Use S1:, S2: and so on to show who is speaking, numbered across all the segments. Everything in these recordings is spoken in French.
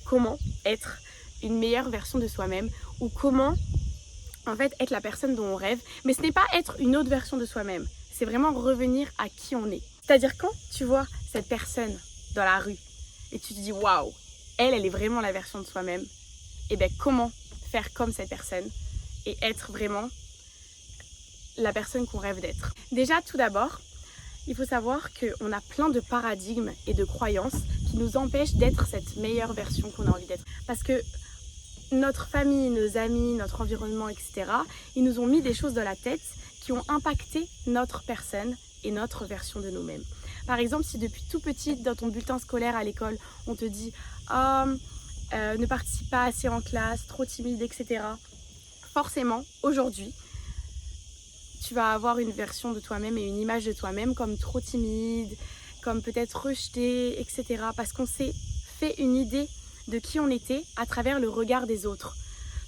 S1: comment être une meilleure version de soi-même ou comment en fait être la personne dont on rêve. Mais ce n'est pas être une autre version de soi-même, c'est vraiment revenir à qui on est. C'est-à-dire quand tu vois cette personne dans la rue et tu te dis waouh, elle est vraiment la version de soi-même, et bien comment faire comme cette personne et être vraiment la personne qu'on rêve d'être. Déjà tout d'abord, il faut savoir qu'on a plein de paradigmes et de croyances qui nous empêchent d'être cette meilleure version qu'on a envie d'être. Parce que notre famille, nos amis, notre environnement, etc., ils nous ont mis des choses dans la tête qui ont impacté notre personne et notre version de nous-mêmes. Par exemple, si depuis tout petit, dans ton bulletin scolaire à l'école, on te dit « ne participe pas assez en classe, trop timide, etc. » Forcément, aujourd'hui, tu vas avoir une version de toi-même et une image de toi-même comme trop timide, comme peut-être rejetée, etc. Parce qu'on s'est fait une idée de qui on était à travers le regard des autres.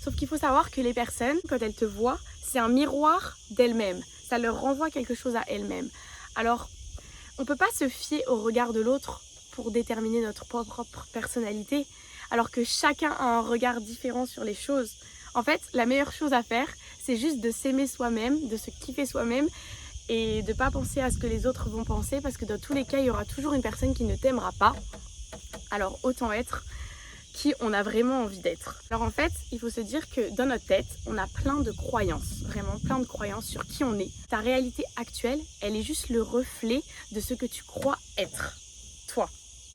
S1: Sauf qu'il faut savoir que les personnes, quand elles te voient, c'est un miroir d'elles-mêmes. Ça leur renvoie quelque chose à elles-mêmes. Alors, on ne peut pas se fier au regard de l'autre pour déterminer notre propre personnalité, alors que chacun a un regard différent sur les choses. En fait, la meilleure chose à faire, c'est juste de s'aimer soi-même, de se kiffer soi-même et de ne pas penser à ce que les autres vont penser, parce que dans tous les cas, il y aura toujours une personne qui ne t'aimera pas. Alors autant être qui on a vraiment envie d'être. Alors en fait, il faut se dire que dans notre tête, on a plein de croyances, vraiment plein de croyances sur qui on est. Ta réalité actuelle, elle est juste le reflet de ce que tu crois être, toi.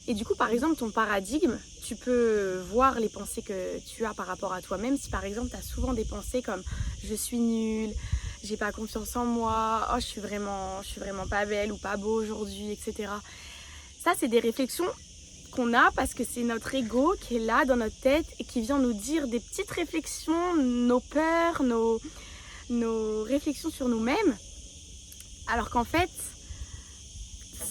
S1: Et du coup, par exemple, ton paradigme, tu peux voir les pensées que tu as par rapport à toi-même. Si par exemple, tu as souvent des pensées comme « je suis nulle », « j'ai pas confiance en moi »,« oh, je suis vraiment pas belle ou pas beau aujourd'hui », etc. Ça, c'est des réflexions qu'on a parce que c'est notre ego qui est là dans notre tête et qui vient nous dire des petites réflexions, nos peurs, nos réflexions sur nous-mêmes. Alors qu'en fait,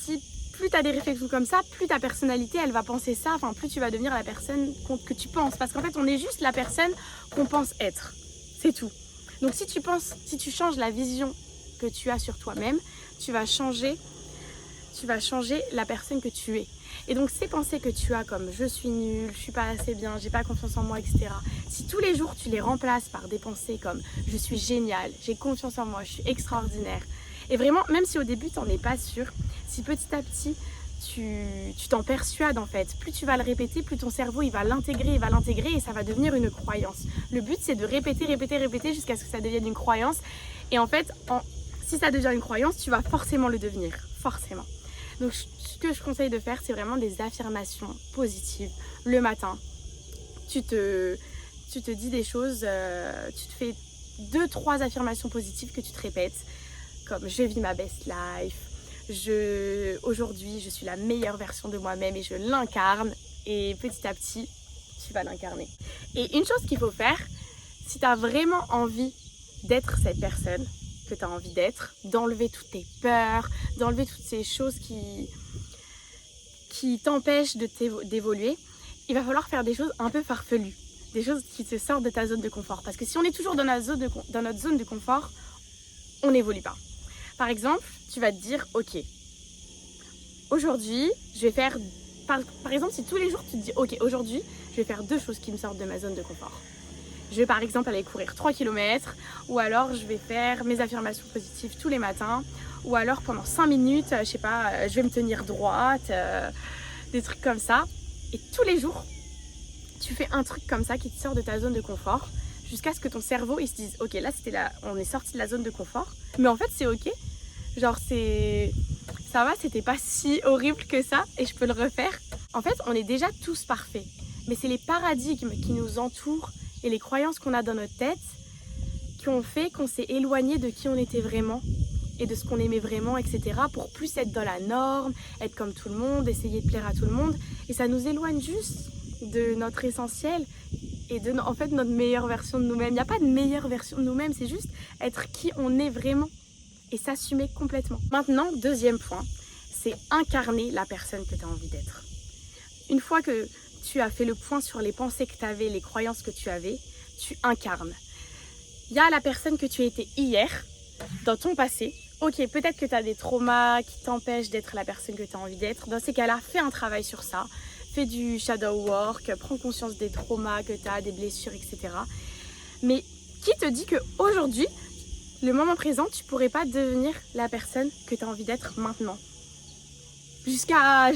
S1: si plus tu as des réflexions comme ça, plus ta personnalité elle va penser ça, enfin plus tu vas devenir la personne que tu penses. Parce qu'en fait, on est juste la personne qu'on pense être. C'est tout. Donc si tu changes la vision que tu as sur toi-même, tu vas changer la personne que tu es. Et donc ces pensées que tu as comme je suis nulle, je suis pas assez bien, j'ai pas confiance en moi, etc. Si tous les jours tu les remplaces par des pensées comme je suis géniale, j'ai confiance en moi, je suis extraordinaire. Et vraiment, même si au début tu n'en es pas sûr, si petit à petit tu t'en persuades en fait, plus tu vas le répéter, plus ton cerveau il va l'intégrer et ça va devenir une croyance. Le but c'est de répéter jusqu'à ce que ça devienne une croyance. Et en fait, si ça devient une croyance, tu vas forcément le devenir, forcément. Donc ce que je conseille de faire, c'est vraiment des affirmations positives. Le matin, tu te dis des choses, tu te fais 2-3 affirmations positives que tu te répètes, comme je vis ma best life, aujourd'hui je suis la meilleure version de moi-même et je l'incarne, et petit à petit tu vas l'incarner. Et une chose qu'il faut faire, si tu as vraiment envie d'être cette personne que tu as envie d'être, d'enlever toutes tes peurs, d'enlever toutes ces choses qui t'empêchent d'évoluer, il va falloir faire des choses un peu farfelues, des choses qui te sortent de ta zone de confort. Parce que si on est toujours dans notre zone de confort, on n'évolue pas. Par exemple, tu vas te dire, ok, aujourd'hui, je vais faire, par exemple, si tous les jours tu te dis, ok, aujourd'hui, je vais faire 2 choses qui me sortent de ma zone de confort. Je vais par exemple aller courir 3 km, ou alors je vais faire mes affirmations positives tous les matins, ou alors pendant 5 minutes, je sais pas, je vais me tenir droite, des trucs comme ça. Et tous les jours, tu fais un truc comme ça qui te sort de ta zone de confort, jusqu'à ce que ton cerveau il se dise, ok, là on est sorti de la zone de confort, mais en fait c'est ok, genre ça va, c'était pas si horrible que ça, et je peux le refaire. En fait, on est déjà tous parfaits, mais c'est les paradigmes qui nous entourent et les croyances qu'on a dans notre tête qui ont fait qu'on s'est éloigné de qui on était vraiment et de ce qu'on aimait vraiment, etc. pour plus être dans la norme, être comme tout le monde, essayer de plaire à tout le monde. Et ça nous éloigne juste de notre essentiel et de en fait notre meilleure version de nous-mêmes. Il n'y a pas de meilleure version de nous-mêmes, c'est juste être qui on est vraiment et s'assumer complètement. Maintenant, deuxième point, c'est incarner la personne que tu as envie d'être. Une fois que tu as fait le point sur les pensées que tu avais, les croyances que tu avais, tu incarnes. Il y a la personne que tu étais hier, dans ton passé. Ok, peut-être que tu as des traumas qui t'empêchent d'être la personne que tu as envie d'être. Dans ces cas-là, fais un travail sur ça. fais du shadow work, prends conscience des traumas que tu as, des blessures, etc. Mais qui te dit qu'aujourd'hui, le moment présent, tu pourrais pas devenir la personne que tu as envie d'être maintenant? Jusqu'à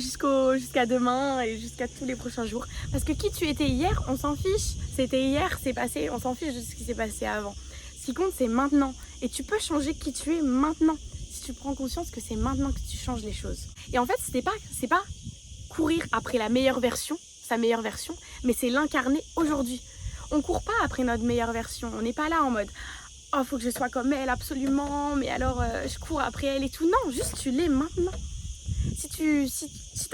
S1: demain et jusqu'à tous les prochains jours. Parce que qui tu étais hier, on s'en fiche. C'était hier, c'est passé, on s'en fiche de ce qui s'est passé avant. Ce qui compte, c'est maintenant. Et tu peux changer qui tu es maintenant. Si tu prends conscience que c'est maintenant que tu changes les choses. Et en fait, c'est pas courir après la meilleure version, sa meilleure version, mais c'est l'incarner aujourd'hui. On court pas après notre meilleure version. On n'est pas là en mode oh, faut que je sois comme elle absolument, mais alors je cours après elle et tout. Non, juste tu l'es maintenant. Si tu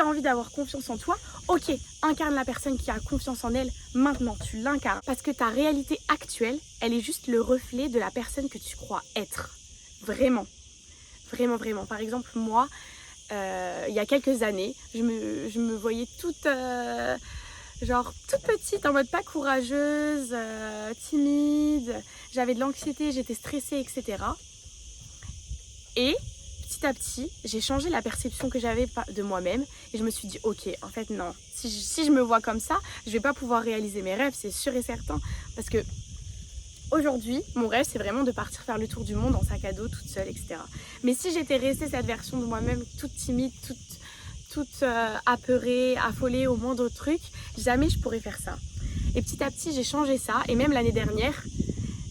S1: as envie d'avoir confiance en toi, ok, incarne la personne qui a confiance en elle maintenant, tu l'incarnes. Parce que ta réalité actuelle, elle est juste le reflet de la personne que tu crois être. Vraiment. Vraiment, vraiment. Par exemple, moi, il y a quelques années, je me voyais toute petite, en mode pas courageuse, timide. J'avais de l'anxiété, j'étais stressée, etc. Et petit à petit, j'ai changé la perception que j'avais de moi-même et je me suis dit ok, en fait non, si je me vois comme ça, je vais pas pouvoir réaliser mes rêves, c'est sûr et certain, parce que aujourd'hui, mon rêve c'est vraiment de partir faire le tour du monde en sac à dos, toute seule, etc. Mais si j'étais restée cette version de moi-même toute timide, toute apeurée, affolée au moindre truc, jamais je pourrais faire ça. Et petit à petit, j'ai changé ça et même l'année dernière,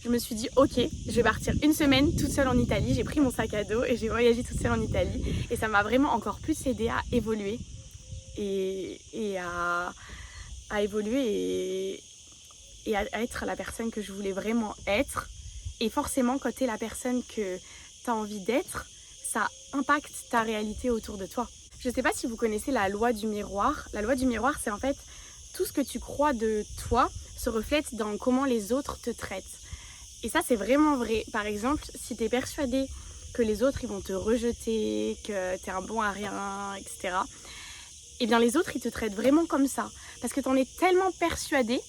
S1: je me suis dit ok, je vais partir une semaine toute seule en Italie. J'ai pris mon sac à dos et j'ai voyagé toute seule en Italie. Et ça m'a vraiment encore plus aidé à évoluer et à évoluer et à être la personne que je voulais vraiment être. Et forcément, quand tu es la personne que tu as envie d'être, ça impacte ta réalité autour de toi. Je ne sais pas si vous connaissez la loi du miroir. La loi du miroir, c'est en fait tout ce que tu crois de toi se reflète dans comment les autres te traitent. Et ça, c'est vraiment vrai. Par exemple, si tu es persuadé que les autres, ils vont te rejeter, que tu es un bon à rien, etc. Eh bien, les autres, ils te traitent vraiment comme ça. Parce que tu en es tellement persuadé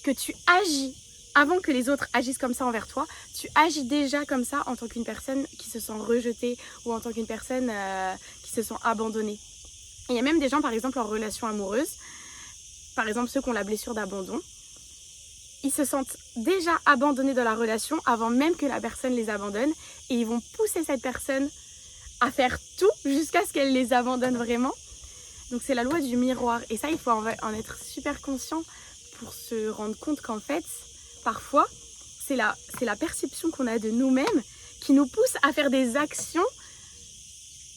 S1: que tu agis, avant que les autres agissent comme ça envers toi, tu agis déjà comme ça en tant qu'une personne qui se sent rejetée ou en tant qu'une personne qui se sent abandonnée. Et il y a même des gens, par exemple, en relation amoureuse, par exemple ceux qui ont la blessure d'abandon, ils se sentent déjà abandonnés dans la relation avant même que la personne les abandonne et ils vont pousser cette personne à faire tout jusqu'à ce qu'elle les abandonne vraiment. Donc c'est la loi du miroir et ça il faut en être super conscient pour se rendre compte qu'en fait parfois c'est la perception qu'on a de nous-mêmes qui nous pousse à faire des actions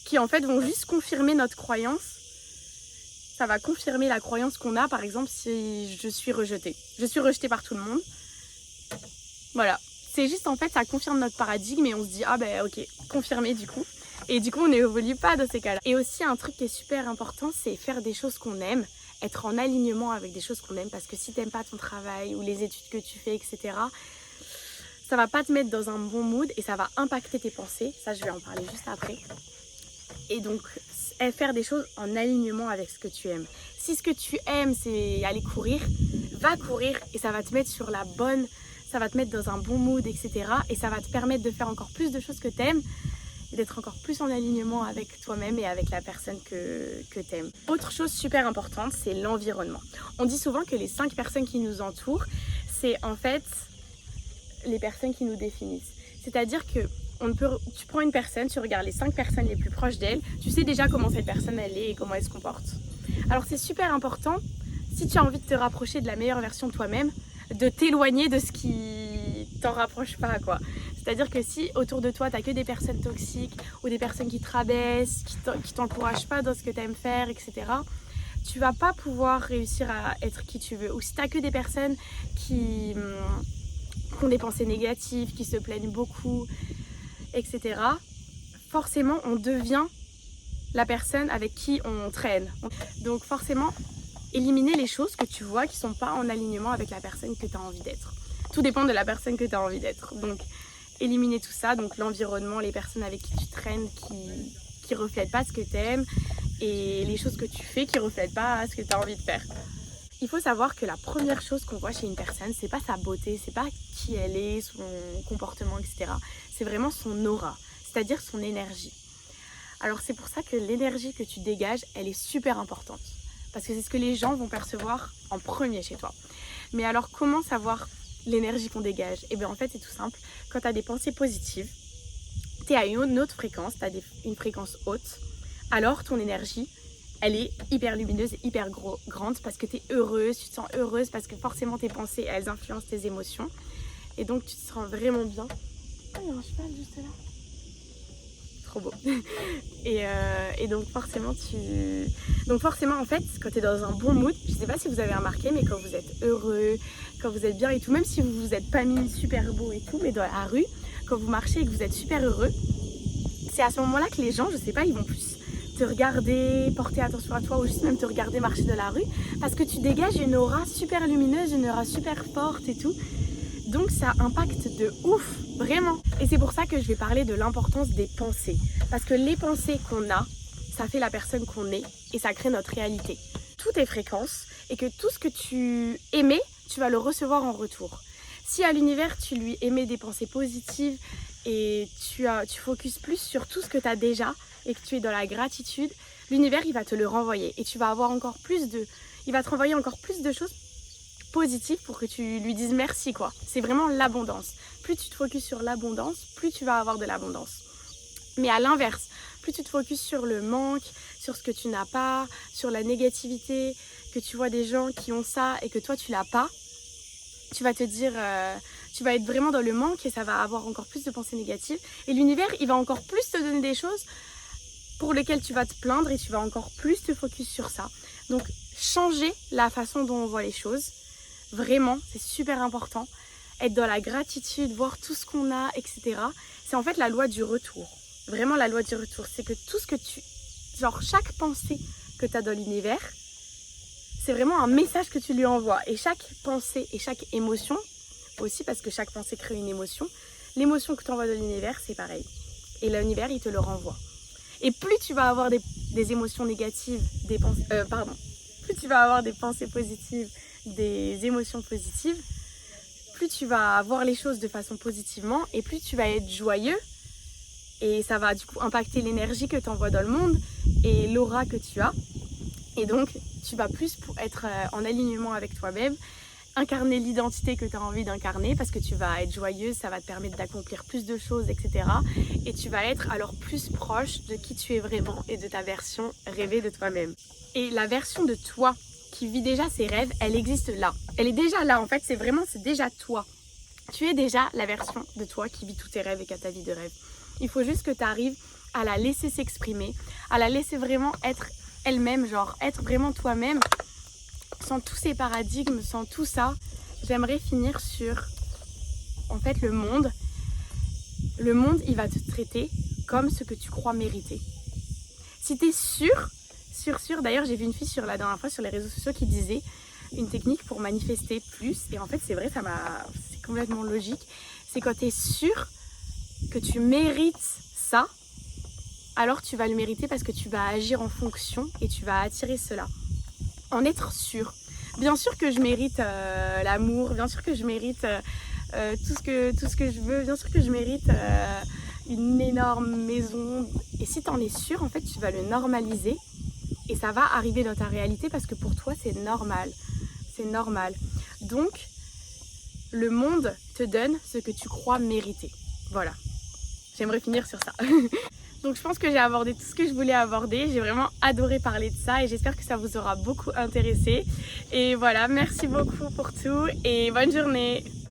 S1: qui en fait vont juste confirmer notre croyance. Ça va confirmer la croyance qu'on a, par exemple, si je suis rejetée. Je suis rejetée par tout le monde. Voilà. C'est juste, en fait, ça confirme notre paradigme et on se dit, ah ben ok, confirmé du coup. Et du coup, on n'évolue pas dans ces cas-là. Et aussi, un truc qui est super important, c'est faire des choses qu'on aime, être en alignement avec des choses qu'on aime. Parce que si t'aimes pas ton travail ou les études que tu fais, etc., ça va pas te mettre dans un bon mood et ça va impacter tes pensées. Ça, je vais en parler juste après. Et donc, faire des choses en alignement avec ce que tu aimes. Si ce que tu aimes, c'est aller courir, va courir et ça va te mettre sur la bonne, ça va te mettre dans un bon mood, etc. Et ça va te permettre de faire encore plus de choses que tu aimes et d'être encore plus en alignement avec toi-même et avec la personne que tu aimes. Autre chose super importante, c'est l'environnement. On dit souvent que les 5 personnes qui nous entourent, c'est en fait les personnes qui nous définissent. C'est-à-dire que tu prends une personne, tu regardes les 5 personnes les plus proches d'elle, tu sais déjà comment cette personne elle est et comment elle se comporte. Alors c'est super important, si tu as envie de te rapprocher de la meilleure version de toi-même, de t'éloigner de ce qui t'en rapproche pas, quoi. C'est-à-dire que si autour de toi, t'as que des personnes toxiques ou des personnes qui te rabaissent, qui t'encouragent pas dans ce que t'aimes faire, etc., tu vas pas pouvoir réussir à être qui tu veux. Ou si t'as que des personnes qui ont des pensées négatives, qui se plaignent beaucoup, etc., forcément on devient la personne avec qui on traîne. Donc forcément, éliminer les choses que tu vois qui sont pas en alignement avec la personne que tu as envie d'être. Tout dépend de la personne que tu as envie d'être. Donc éliminer tout ça, donc l'environnement, les personnes avec qui tu traînes qui reflètent pas ce que tu aimes et les choses que tu fais qui reflètent pas ce que tu as envie de faire. Il faut savoir que la première chose qu'on voit chez une personne, c'est pas sa beauté, c'est pas qui elle est, son comportement, etc. C'est vraiment son aura, c'est-à-dire son énergie. Alors c'est pour ça que l'énergie que tu dégages, elle est super importante. parce que c'est ce que les gens vont percevoir en premier chez toi. Mais alors comment savoir l'énergie qu'on dégage? Et bien en fait c'est tout simple, quand tu as des pensées positives, tu es à une autre fréquence, tu as une fréquence haute, alors ton énergie, elle est hyper lumineuse et hyper grande parce que tu es heureuse, tu te sens heureuse parce que forcément tes pensées, elles influencent tes émotions. Et donc tu te sens vraiment bien. Oh, il y a un cheval juste là. Trop beau. Et donc forcément en fait quand tu es dans un bon mood, je sais pas si vous avez remarqué, mais quand vous êtes heureux, quand vous êtes bien et tout, même si vous vous êtes pas mis super beau et tout, mais dans la rue, quand vous marchez et que vous êtes super heureux, c'est à ce moment-là que les gens, je sais pas, ils vont plus te regarder, porter attention à toi ou juste même te regarder marcher dans la rue parce que tu dégages une aura super lumineuse, une aura super forte et tout. Donc ça impacte de ouf, vraiment. Et c'est pour ça que je vais parler de l'importance des pensées. Parce que les pensées qu'on a, ça fait la personne qu'on est et ça crée notre réalité. Tout est fréquence et que tout ce que tu émets, tu vas le recevoir en retour. Si à l'univers, tu lui émets des pensées positives et tu focuses plus sur tout ce que tu as déjà et que tu es dans la gratitude, l'univers, il va te le renvoyer. Et tu vas avoir encore plus de... Il va te renvoyer encore plus de choses positif pour que tu lui dises merci quoi. C'est vraiment l'abondance. Plus tu te focuses sur l'abondance, plus tu vas avoir de l'abondance. Mais à l'inverse, plus tu te focuses sur le manque, sur ce que tu n'as pas, sur la négativité, que tu vois des gens qui ont ça et que toi tu l'as pas, tu vas te dire, tu vas être vraiment dans le manque et ça va avoir encore plus de pensées négatives. Et l'univers, il va encore plus te donner des choses pour lesquelles tu vas te plaindre et tu vas encore plus te focus sur ça. Donc changer la façon dont on voit les choses. Vraiment, c'est super important. Être dans la gratitude, voir tout ce qu'on a, etc. C'est en fait la loi du retour. Vraiment la loi du retour. C'est que tout ce que genre chaque pensée que tu as dans l'univers, c'est vraiment un message que tu lui envoies. Et chaque pensée et chaque émotion, aussi parce que chaque pensée crée une émotion, l'émotion que tu envoies dans l'univers, c'est pareil. Et l'univers, il te le renvoie. Et plus tu vas avoir des émotions négatives, plus tu vas avoir des pensées positives, des émotions positives, plus tu vas voir les choses de façon positivement et plus tu vas être joyeux et ça va du coup impacter l'énergie que tu envoies dans le monde et l'aura que tu as et donc tu vas plus être en alignement avec toi-même, incarner l'identité que tu as envie d'incarner parce que tu vas être joyeuse, ça va te permettre d'accomplir plus de choses, etc. Et tu vas être alors plus proche de qui tu es vraiment et de ta version rêvée de toi-même. Et la version de toi qui vit déjà ses rêves, elle existe là. Elle est déjà là en fait, c'est déjà toi. Tu es déjà la version de toi qui vit tous tes rêves et qui a ta vie de rêve. Il faut juste que tu arrives à la laisser s'exprimer, à la laisser vraiment être elle-même, genre être vraiment toi-même, sans tous ces paradigmes, sans tout ça. J'aimerais finir sur, en fait, le monde. Le monde, il va te traiter comme ce que tu crois mériter. Si tu es sûr, d'ailleurs j'ai vu une fille la dernière fois sur les réseaux sociaux qui disait une technique pour manifester plus, et en fait c'est vrai, c'est complètement logique, c'est quand tu es sûr que tu mérites ça, alors tu vas le mériter parce que tu vas agir en fonction et tu vas attirer cela. En être sûr. Bien sûr que je mérite l'amour, bien sûr que je mérite tout ce que je veux, bien sûr que je mérite une énorme maison. Et si tu en es sûr, en fait, tu vas le normaliser et ça va arriver dans ta réalité parce que pour toi, c'est normal. C'est normal. Donc, le monde te donne ce que tu crois mériter. Voilà. J'aimerais finir sur ça. Donc je pense que j'ai abordé tout ce que je voulais aborder. J'ai vraiment adoré parler de ça et j'espère que ça vous aura beaucoup intéressé. Et voilà, merci beaucoup pour tout et bonne journée.